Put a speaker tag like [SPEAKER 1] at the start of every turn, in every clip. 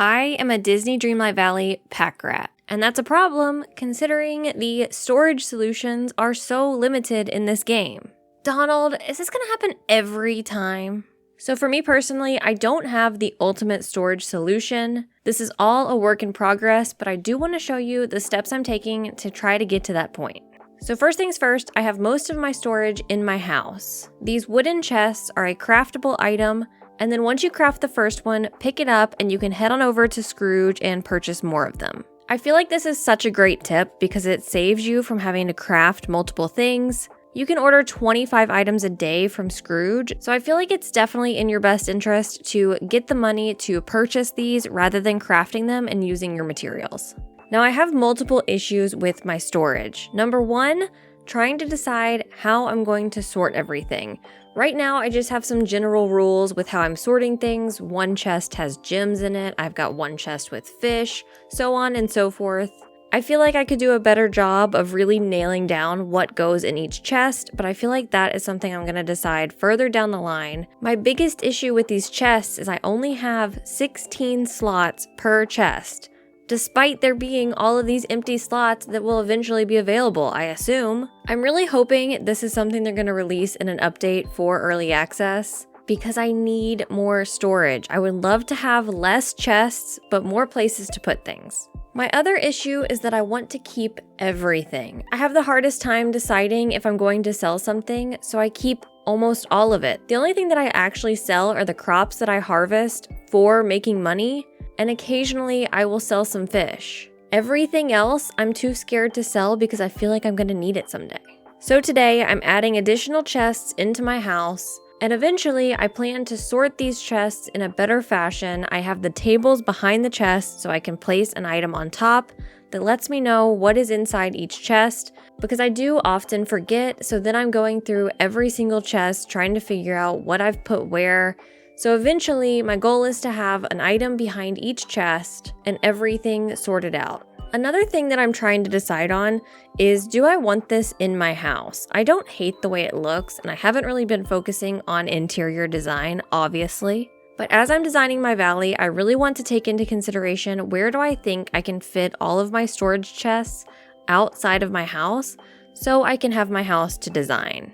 [SPEAKER 1] I am a Disney Dreamlight Valley pack rat, and that's a problem considering the storage solutions are so limited in this game. Donald, is this gonna happen every time? So for me personally, I don't have the ultimate storage solution. This is all a work in progress, but I do want to show you the steps I'm taking to try to get to that point. So first things first, I have most of my storage in my house. These wooden chests are a craftable item, and then once you craft the first one, pick it up and you can head on over to Scrooge and purchase more of them. I feel like this is such a great tip because it saves you from having to craft multiple things. You can order 25 items a day from Scrooge, so I feel like it's definitely in your best interest to get the money to purchase these rather than crafting them and using your materials. Now I have multiple issues with my storage. Number one, trying to decide how I'm going to sort everything. Right now, I just have some general rules with how I'm sorting things. One chest has gems in it, I've got one chest with fish, so on and so forth. I feel like I could do a better job of really nailing down what goes in each chest, but I feel like that is something I'm going to decide further down the line. My biggest issue with these chests is I only have 16 slots per chest, despite there being all of these empty slots that will eventually be available, I assume. I'm really hoping this is something they're going to release in an update for early access, because I need more storage. I would love to have less chests, but more places to put things. My other issue is that I want to keep everything. I have the hardest time deciding if I'm going to sell something, so I keep almost all of it. The only thing that I actually sell are the crops that I harvest for making money, and occasionally I will sell some fish. Everything else I'm too scared to sell because I feel like I'm going to need it someday. So today I'm adding additional chests into my house, and eventually I plan to sort these chests in a better fashion. I have the tables behind the chests so I can place an item on top that lets me know what is inside each chest, because I do often forget, so then I'm going through every single chest trying to figure out what I've put where. So eventually my goal is to have an item behind each chest and everything sorted out. Another thing that I'm trying to decide on is, do I want this in my house? I don't hate the way it looks, and I haven't really been focusing on interior design, obviously. But as I'm designing my valley, I really want to take into consideration, where do I think I can fit all of my storage chests outside of my house so I can have my house to design.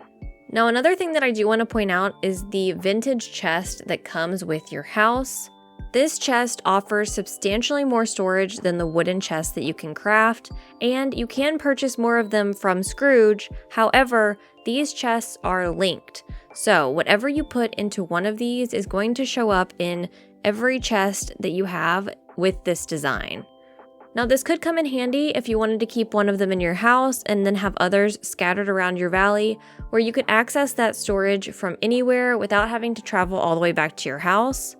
[SPEAKER 1] Now, another thing that I do want to point out is the vintage chest that comes with your house. This chest offers substantially more storage than the wooden chest that you can craft, and you can purchase more of them from Scrooge. However, these chests are linked. So whatever you put into one of these is going to show up in every chest that you have with this design. Now, this could come in handy if you wanted to keep one of them in your house and then have others scattered around your valley, where you could access that storage from anywhere without having to travel all the way back to your house.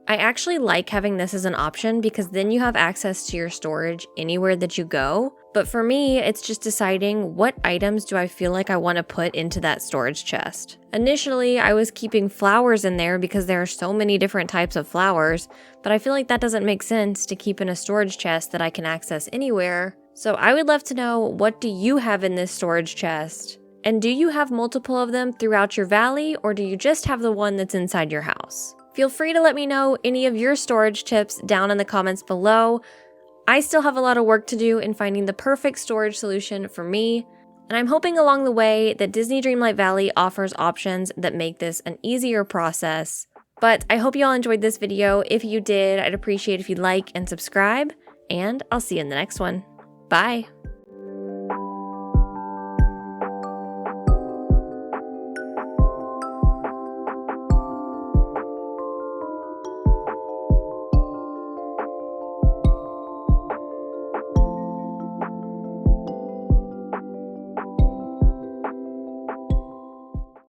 [SPEAKER 1] I actually like having this as an option because then you have access to your storage anywhere that you go. But for me, it's just deciding what items do I feel like I want to put into that storage chest. Initially, I was keeping flowers in there because there are so many different types of flowers, but I feel like that doesn't make sense to keep in a storage chest that I can access anywhere. So I would love to know, what do you have in this storage chest? And do you have multiple of them throughout your valley, or do you just have the one that's inside your house? Feel free to let me know any of your storage tips down in the comments below. I still have a lot of work to do in finding the perfect storage solution for me, and I'm hoping along the way that Disney Dreamlight Valley offers options that make this an easier process. But I hope you all enjoyed this video. If you did, I'd appreciate if you'd like and subscribe, and I'll see you in the next one. Bye!